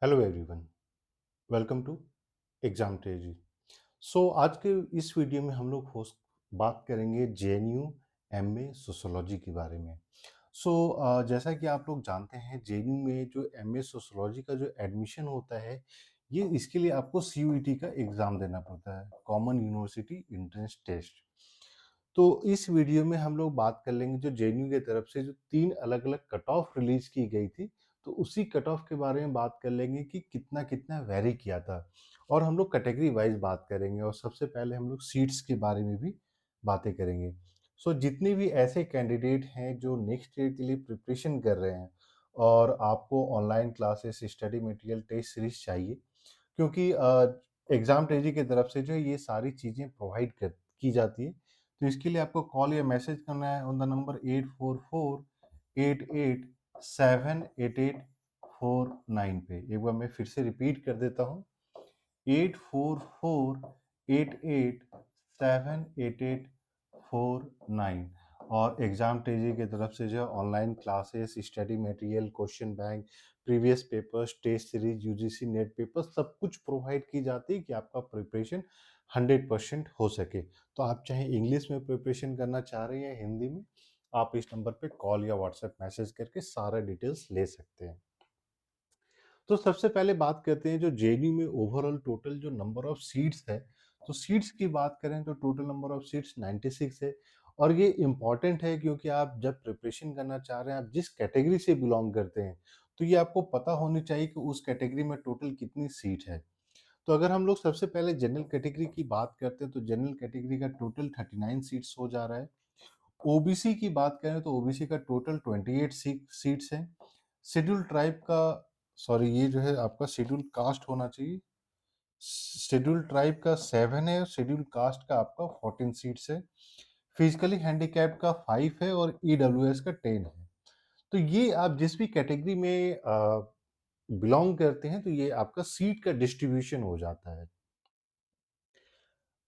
Hello everyone, welcome to exam ट्रेजी। So आज के इस वीडियो में हम लोग बात करेंगे जेएनयू एमए सोशियोलॉजी के बारे में। जैसा कि आप लोग जानते हैं, जेएनयू में जो एमए सोशियोलॉजी का जो एडमिशन होता है, ये इसके लिए आपको सीयूईटी का एग्ज़ाम देना पड़ता है, कॉमन यूनिवर्सिटी एंट्रेंस टेस्ट। तो इस वीडियो में हम लोग बात कर लेंगे जो जेएनयू की तरफ से जो 3 अलग-अलग कट ऑफ रिलीज़ की गई थी, तो उसी कट ऑफ के बारे में बात कर लेंगे कि कितना-कितना वैरी किया था। और हम लोग कैटेगरी वाइज़ बात करेंगे और सबसे पहले हम लोग सीट्स के बारे में भी बातें करेंगे। जितने भी ऐसे कैंडिडेट हैं जो नेक्स्ट ईयर के लिए प्रिपरेशन कर रहे हैं और आपको online classes, study material, test series चाहिए, क्योंकि एग्ज़ाम ट्रेजी की तरफ से जो है ये सारी चीज़ें प्रोवाइड कर की जाती है। तो इसके लिए आपको कॉल या मैसेज करना है ऑन द नंबर 8448878849 पे। एक बार मैं फिर से रिपीट कर देता हूँ, 8448878849। और एग्ज़ाम ट्रेजी की तरफ से जो है online classes, study material, question bank, previous papers, test series, UGC NET paper सब कुछ प्रोवाइड की जाती है कि आपका प्रिपरेशन 100% हो सके। तो आप चाहे इंग्लिश में प्रिपरेशन करना चाह रहे हैं या हिंदी में, आप इस नंबर पे कॉल या व्हाट्सएप मैसेज करके सारा डिटेल्स ले सकते हैं। तो सबसे पहले बात करते हैं जो जेएनयू में ओवरऑल टोटल जो नंबर ऑफ सीट्स है। तो सीट्स की बात करें तो टोटल नंबर ऑफ सीट्स 96 है। और ये इम्पॉर्टेंट है क्योंकि आप जब प्रिपरेशन करना चाह रहे हैं, आप जिस कैटेगरी से बिलोंग करते हैं, तो ये आपको पता होनी चाहिए कि उस कैटेगरी में टोटल कितनी सीट है। तो अगर हम लोग सबसे पहले जनरल कैटेगरी की बात करते हैं, तो जनरल कैटेगरी का टोटल 39 सीट्स हो जा रहा है। ओबीसी की बात करें तो ओबीसी का टोटल 28 सीट्स है। शेड्यूल ट्राइब का, सॉरी, ये जो है आपका शेड्यूल कास्ट होना चाहिए। शेड्यूल ट्राइब का 7 है और शेड्यूल कास्ट का आपका 14 सीट्स है। फिजिकली हैंडीकैप्ड का 5 है और ईडब्ल्यूएस का 10 है। तो ये आप जिस भी कैटेगरी में बिलोंग करते हैं, तो ये आपका सीट का डिस्ट्रीब्यूशन हो जाता है।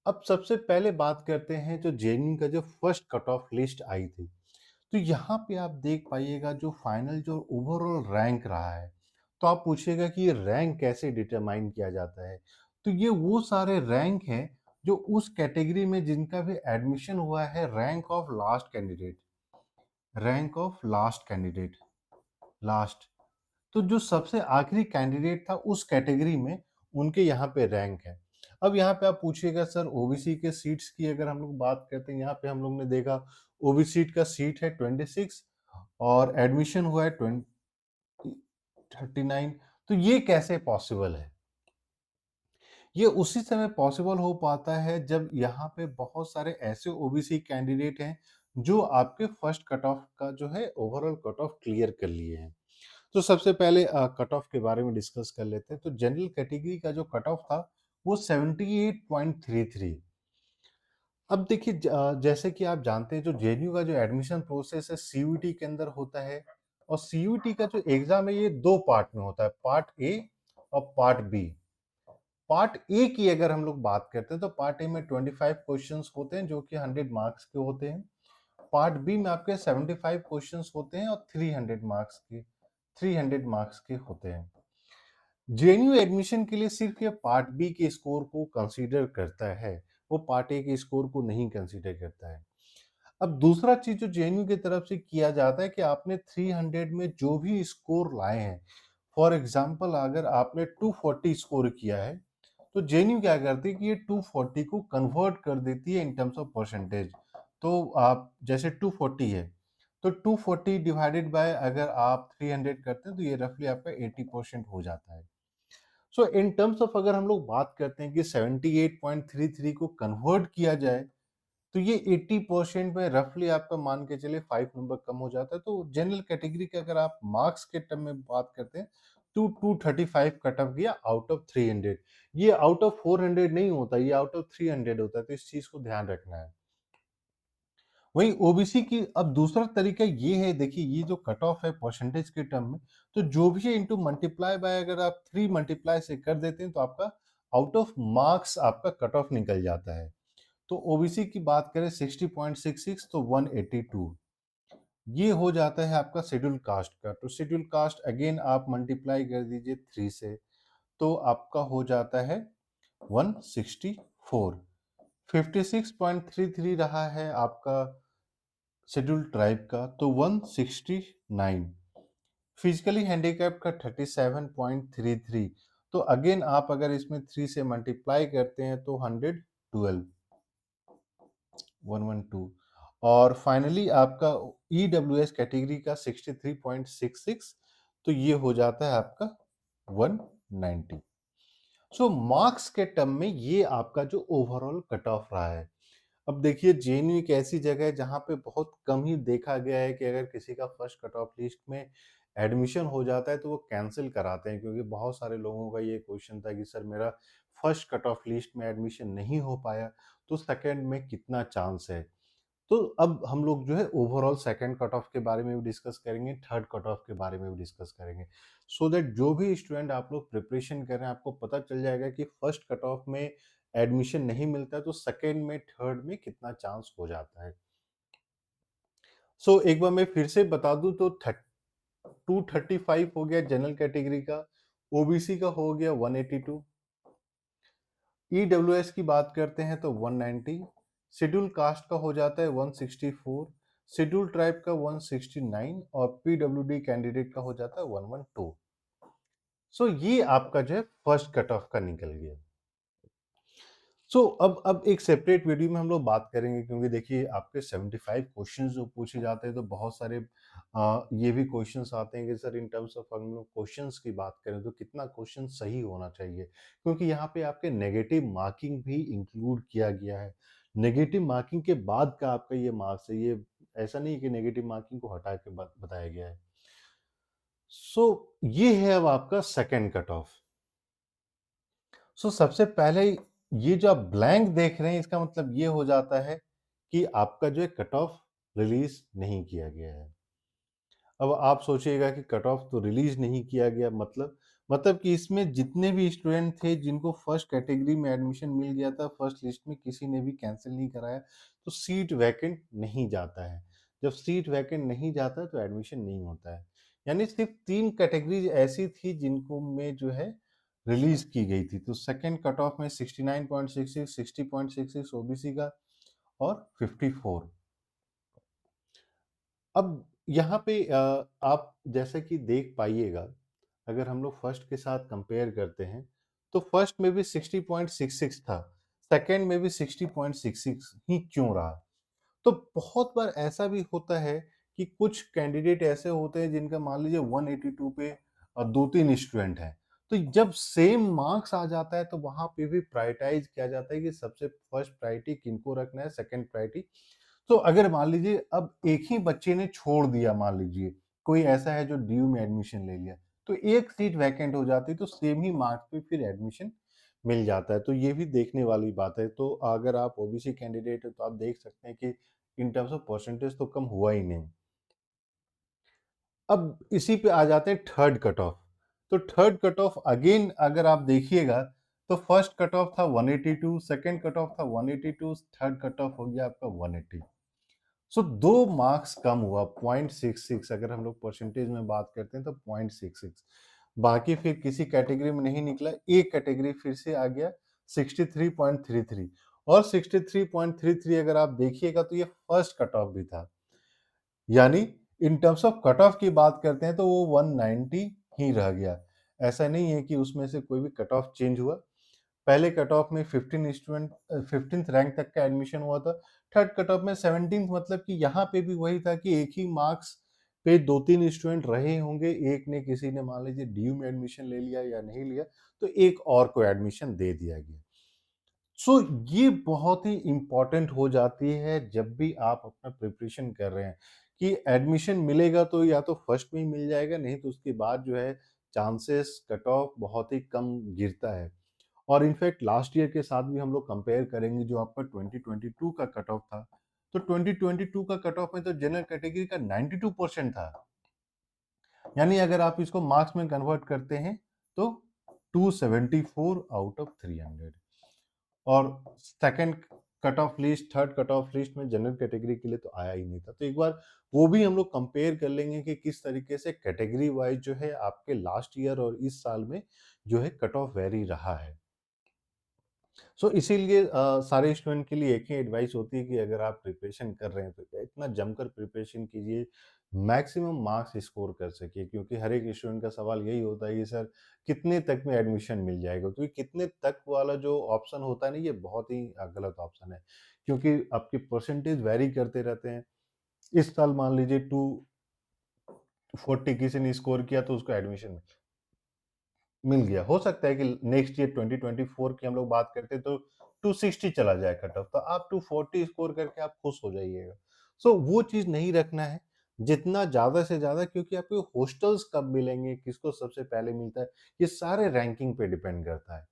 अब सबसे पहले बात करते हैं जो जेएनयू का जो फर्स्ट कट ऑफ लिस्ट आई थी। तो यहाँ पे आप देख पाइएगा जो फाइनल जो ओवरऑल रैंक रहा है। तो आप पूछिएगा कि ये रैंक कैसे डिटरमाइन किया जाता है। तो ये वो सारे रैंक हैं जो उस कैटेगरी में जिनका भी एडमिशन हुआ है, rank of last candidate, rank of last candidate, last. तो जो सबसे आखिरी कैंडिडेट था उस कैटेगरी में, उनके यहाँ पे रैंक है। अब यहाँ पे आप पूछिएगा सर ओबीसी के सीट्स की अगर हम लोग बात करते हैं, यहाँ पे हम लोग ने देखा ओबीसी का सीट है 26 और एडमिशन हुआ है 39। तो ये कैसे पॉसिबल है? ये उसी समय पॉसिबल हो पाता है जब यहाँ पे बहुत सारे ऐसे ओबीसी कैंडिडेट हैं जो आपके फर्स्ट कट ऑफ का जो है ओवरऑल कट ऑफ क्लियर कर लिए हैं। तो सबसे पहले कट ऑफ के बारे में डिस्कस कर लेते हैं। तो जनरल कैटेगरी का जो कट ऑफ था वो 78.33। अब देखिए, जैसे कि आप जानते हैं जो जेएनयू का जो एडमिशन प्रोसेस है सीयूईटी के अंदर होता है। और सीयूईटी का जो एग्जाम है ये दो पार्ट में होता है, पार्ट ए और पार्ट बी। पार्ट ए की अगर हम लोग बात करते हैं तो पार्ट ए में 25 क्वेश्चंस होते हैं जो कि 100 मार्क्स के होते हैं। पार्ट बी में आपके 75 क्वेश्चंस होते हैं और 300 मार्क्स के होते हैं। जेएनयू एडमिशन के लिए सिर्फ ये पार्ट बी के स्कोर को कंसीडर करता है, वो पार्ट ए के स्कोर को नहीं कंसीडर करता है। अब दूसरा चीज जो जेएनयू की तरफ से किया जाता है कि आपने 300 में जो भी स्कोर लाए हैं, फॉर एग्जांपल अगर आपने 240 स्कोर किया है, तो जेएनयू क्या करती है कि ये 240 को कन्वर्ट कर देती है इन टर्म्स ऑफ परसेंटेज। तो आप जैसे 240 है, तो 240 डिवाइडेड बाय अगर आप 300 करते हैं तो ये रफली आपका 80% हो जाता है। इन टर्म्स ऑफ अगर हम लोग बात करते हैं कि 78.33 को कन्वर्ट किया जाए, तो ये 80% में रफली आपका मान के चलिए 5 नंबर कम हो जाता है। तो जनरल कैटेगरी के अगर आप मार्क्स के टर्म में बात करते हैं तो 235 कट ऑफ गया आउट ऑफ 300। ये आउट ऑफ 400 नहीं होता, ये आउट ऑफ 300 होता है, तो इस चीज को ध्यान रखना है। वहीं ओबीसी की अब दूसरा तरीका ये है, देखिए ये जो कट ऑफ है परसेंटेज के टर्म में, तो जो भी है इनटू मल्टीप्लाई बाय अगर आप 3 मल्टीप्लाई से कर देते हैं तो आपका आउट ऑफ मार्क्स आपका कट ऑफ निकल जाता है। तो ओबीसी की बात करें 60.66 तो 182। ये हो जाता है आपका शेड्यूल कास्ट का। तो शेड्यूल कास्ट अगेन आप मल्टीप्लाई कर दीजिए 3 से, तो आपका हो जाता है 164। 56.33 रहा है आपका शेड्यूल ट्राइब का, तो 169। फिजिकली हैंडीकैप का 37.33। तो अगेन आप अगर इसमें 3 से मल्टीप्लाई करते हैं तो 112, 112। और फाइनली आपका ईडब्ल्यूएस कैटेगरी का 63.66, तो ये हो जाता है आपका 190। सो मार्क्स के टर्म में ये आपका जो ओवरऑल कट ऑफ रहा है। अब देखिए जेएनयू एक ऐसी जगह है जहाँ पे बहुत कम ही देखा गया है कि अगर किसी का फर्स्ट कट ऑफ लिस्ट में एडमिशन हो जाता है तो वो कैंसिल कराते हैं, क्योंकि बहुत सारे लोगों का ये क्वेश्चन था कि सर मेरा फर्स्ट कट ऑफ लिस्ट में एडमिशन नहीं हो पाया, तो सेकंड में कितना चांस है। तो अब हम लोग जो है ओवरऑल सेकंड कट ऑफ के बारे में भी डिस्कस करेंगे, थर्ड कट ऑफ के बारे में भी डिस्कस करेंगे, सो दैट जो भी स्टूडेंट आप लोग प्रिपरेशन कर रहे हैं आपको पता चल जाएगा कि फर्स्ट कट ऑफ में एडमिशन नहीं मिलता है तो सेकंड में थर्ड में कितना चांस हो जाता है। सो एक बार मैं फिर से बता दूं तो 235 हो गया जनरल कैटेगरी का, ओबीसी का हो गया 182, ईडब्ल्यूएस की बात करते हैं तो 190, शेड्यूल कास्ट का हो जाता है 164, शेड्यूल ट्राइब का 169 और पीडब्ल्यूडी कैंडिडेट का हो जाता है 112। सो ये आपका जो है फर्स्ट कट ऑफ का निकल गया। अब एक सेपरेट वीडियो में हम लोग बात करेंगे, क्योंकि देखिए आपके 75 क्वेश्चंस जो पूछे जाते हैं तो बहुत सारे ये भी क्वेश्चंस आते हैं कि सर इन टर्म्स ऑफ हम लोग क्वेश्चंस की बात करें तो कितना क्वेश्चन सही होना चाहिए, क्योंकि यहाँ पे आपके नेगेटिव मार्किंग भी इंक्लूड किया गया है। नेगेटिव मार्किंग के बाद का आपका ये मार्क्स है, ये ऐसा नहीं कि नेगेटिव मार्किंग को हटा के बताया गया है। सो ये है अब आपका सेकेंड कट ऑफ। सबसे पहले ये जो आप ब्लैंक देख रहे हैं इसका मतलब ये हो जाता है कि आपका जो है कट ऑफ रिलीज नहीं किया गया है। अब आप सोचिएगा कि कट ऑफ तो रिलीज नहीं किया गया, मतलब कि इसमें जितने भी स्टूडेंट थे जिनको फर्स्ट कैटेगरी में एडमिशन मिल गया था, फर्स्ट लिस्ट में किसी ने भी कैंसिल नहीं कराया, तो सीट वैकेंट नहीं जाता है। जब सीट वैकेंट नहीं जाता है तो एडमिशन नहीं होता है। यानी सिर्फ 3 कैटेगरीज ऐसी थी जिनको में जो है रिलीज की गई थी। तो सेकंड कट ऑफ में 69.66, 60.66 ओबीसी का और 54। अब यहाँ पे आप जैसा कि देख पाइएगा, अगर हम लोग फर्स्ट के साथ कंपेयर करते हैं तो फर्स्ट में भी 60.66 था, सेकंड में भी 60.66 ही क्यों रहा। तो बहुत बार ऐसा भी होता है कि कुछ कैंडिडेट ऐसे होते हैं जिनका मान लीजिए 182 पे दो तीन स्टूडेंट हैं, तो जब सेम मार्क्स आ जाता है तो वहां पे भी प्रायोरिटाइज किया जाता है कि सबसे फर्स्ट प्रायोरिटी किनको रखना है, सेकंड प्रायोरिटी। तो अगर मान लीजिए अब एक ही बच्चे ने छोड़ दिया, मान लीजिए कोई ऐसा है जो डीयू में एडमिशन ले लिया, तो एक सीट वैकेंट हो जाती है तो सेम ही मार्क्स पे फिर एडमिशन मिल जाता है। तो ये भी देखने वाली बात है। तो अगर आप ओबीसी कैंडिडेट है तो आप देख सकते हैं कि इन टर्म्स ऑफ परसेंटेज तो कम हुआ ही नहीं। अब इसी पे आ जाते हैं थर्ड कट ऑफ। तो थर्ड कट ऑफ अगेन अगर आप देखिएगा तो फर्स्ट कट ऑफ था 182, सेकंड कट ऑफ था 182, थर्ड कट ऑफ हो गया आपका 180। दो मार्क्स कम हुआ, 0.66। अगर हम लोग परसेंटेज में बात करते हैं तो 0.66। बाकी फिर किसी कैटेगरी में नहीं निकला, एक कैटेगरी फिर से आ गया 63.33। और 63.33 अगर आप देखिएगा तो ये फर्स्ट कट ऑफ भी था। यानी in terms of cut off की बात करते हैं तो वो 190 ही रह गया। ऐसा नहीं है कि उसमें से कोई भी कट ऑफ चेंज हुआ। पहले कट ऑफ में 15 स्टूडेंट 15th रैंक तक का एडमिशन हुआ था। थर्ड कट ऑफ में 17th, मतलब कि यहाँ पे भी वही था कि एक ही मार्क्स पे दो तीन स्टूडेंट रहे होंगे, एक ने किसी ने मान लीजिए डीयू में एडमिशन ले लिया या नहीं लिया, तो एक और को एडमिशन दे दिया गया। ये बहुत ही इम्पोर्टेंट हो जाती है जब भी आप अपना प्रिपरेशन कर रहे हैं कि एडमिशन मिलेगा तो या तो फर्स्ट में ही मिल जाएगा, नहीं तो उसके बाद जो है चांसेस कट ऑफ बहुत ही कम गिरता है। और इनफैक्ट लास्ट ईयर के साथ भी हम लोग कंपेयर करेंगे जो आपका 2022 का कट ऑफ था, तो 2022 का कट ऑफ में तो जनरल कैटेगरी का 92% था। यानी अगर आप इसको मार्क्स में कन्वर्ट करते हैं तो 274 आउट ऑफ 300। और second cut off list, third cut off list में जनरल कैटेगरी के लिए तो आया ही नहीं था। तो एक बार वो भी हम लोग कंपेयर कर लेंगे कि किस तरीके से कैटेगरी वाइज जो है आपके लास्ट ईयर और इस साल में जो है कट ऑफ वेरी रहा है। सो इसीलिए सारे स्टूडेंट के लिए एक ही एडवाइस होती है कि अगर आप प्रिपरेशन कर रहे हैं तो क्या इतना जमकर प्रिपरेशन कीजिए, मैक्सिमम मार्क्स स्कोर कर सकिए, क्योंकि हर एक स्टूडेंट का सवाल यही होता है कि सर कितने तक में एडमिशन मिल जाएगा, क्योंकि कितने तक वाला जो ऑप्शन होता है ना, ये बहुत ही गलत ऑप्शन है, क्योंकि आपके परसेंटेज वेरी करते रहते हैं। इस साल मान लीजिए 240 किसी ने स्कोर किया तो उसको एडमिशन मिल गया। हो सकता है कि नेक्स्ट ईयर 2024 की हम लोग बात करते हैं तो 260 चला जाए कट ऑफ, तो आप 240 स्कोर करके आप खुश हो जाइएगा। सो वो चीज़ नहीं रखना है, जितना ज़्यादा से ज़्यादा, क्योंकि आपको हॉस्टल्स कब मिलेंगे, किसको सबसे पहले मिलता है, ये सारे रैंकिंग पे डिपेंड करता है।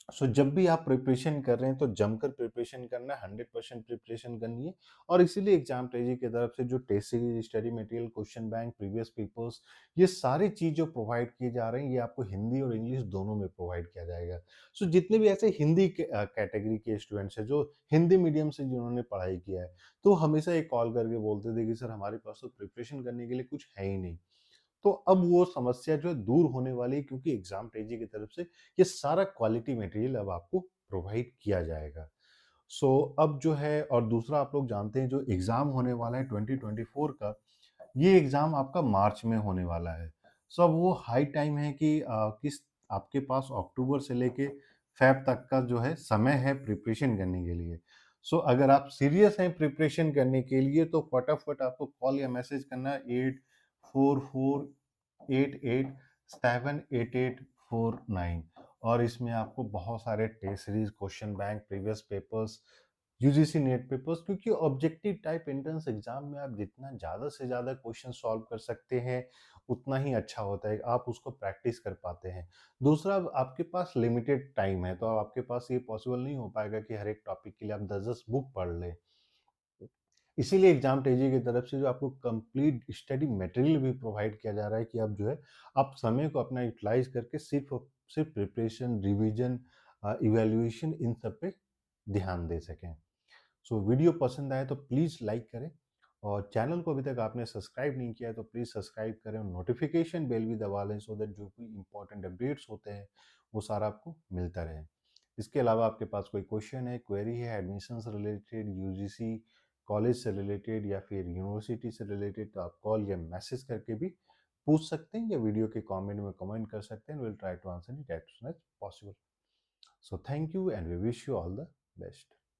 सो जब भी आप प्रिपरेशन कर रहे हैं तो जमकर प्रिपरेशन करना है, 100% प्रिपरेशन करनी है। और इसीलिए एग्जाम ट्रेजी की तरफ से जो test series, study material, question bank, previous papers, ये सारी चीज जो प्रोवाइड किए जा रहे हैं, ये आपको हिंदी और इंग्लिश दोनों में प्रोवाइड किया जाएगा। सो जितने भी ऐसे हिंदी कैटेगरी के स्टूडेंट्स हैं जो हिंदी मीडियम से जिन्होंने पढ़ाई किया है, तो हमेशा एक कॉल करके बोलते थे कि सर हमारे पास तो प्रिपरेशन करने के लिए कुछ है ही नहीं। तो अब वो समस्या जो है दूर होने वाली है, क्योंकि एग्जाम पेजी की तरफ से ये सारा क्वालिटी मटेरियल अब आपको प्रोवाइड किया जाएगा। सो अब जो है, और दूसरा आप लोग जानते हैं जो एग्जाम होने वाला है 2024 का, ये एग्जाम आपका मार्च में होने वाला है। सो अब वो हाई टाइम है कि किस आपके पास अक्टूबर से लेके फेब तक का जो है समय है प्रिपरेशन करने के लिए। सो अगर आप सीरियस हैं प्रिपरेशन करने के लिए तो फटाफट आपको कॉल या मैसेज करना है 8448878849। और इसमें आपको बहुत सारे test series, question bank, previous papers, UGC NET papers, क्योंकि ऑब्जेक्टिव टाइप एंट्रेंस एग्जाम में आप जितना ज़्यादा से ज़्यादा क्वेश्चन सॉल्व कर सकते हैं उतना ही अच्छा होता है, आप उसको प्रैक्टिस कर पाते हैं। दूसरा, आपके पास लिमिटेड टाइम है, तो आपके पास ये पॉसिबल नहीं हो पाएगा कि हर एक टॉपिक के लिए आप 10-10 बुक पढ़ लें। इसीलिए एग्जाम तेजी की तरफ से जो आपको कंप्लीट स्टडी मटेरियल भी प्रोवाइड किया जा रहा है कि आप जो है आप समय को अपना यूटिलाइज करके सिर्फ सिर्फ प्रिपरेशन, रिवीजन, इवैल्यूएशन, इन सब पे ध्यान दे सकें। सो वीडियो पसंद आए तो प्लीज़ लाइक करें, और चैनल को अभी तक आपने सब्सक्राइब नहीं किया है तो प्लीज़ सब्सक्राइब करें और नोटिफिकेशन बेल भी दबा लें, सो दैट जो भी इंपॉर्टेंट अपडेट्स होते हैं वो सारा आपको मिलता रहे। इसके अलावा आपके पास कोई क्वेश्चन है, क्वेरी है, एडमिशन से रिलेटेड, यूजीसी कॉलेज से रिलेटेड या फिर यूनिवर्सिटी से रिलेटेड, तो आप कॉल या मैसेज करके भी पूछ सकते हैं, या वीडियो के कमेंट में कमेंट कर सकते हैं। Will try to answer it as soon as possible. So thank you and we wish you all the best.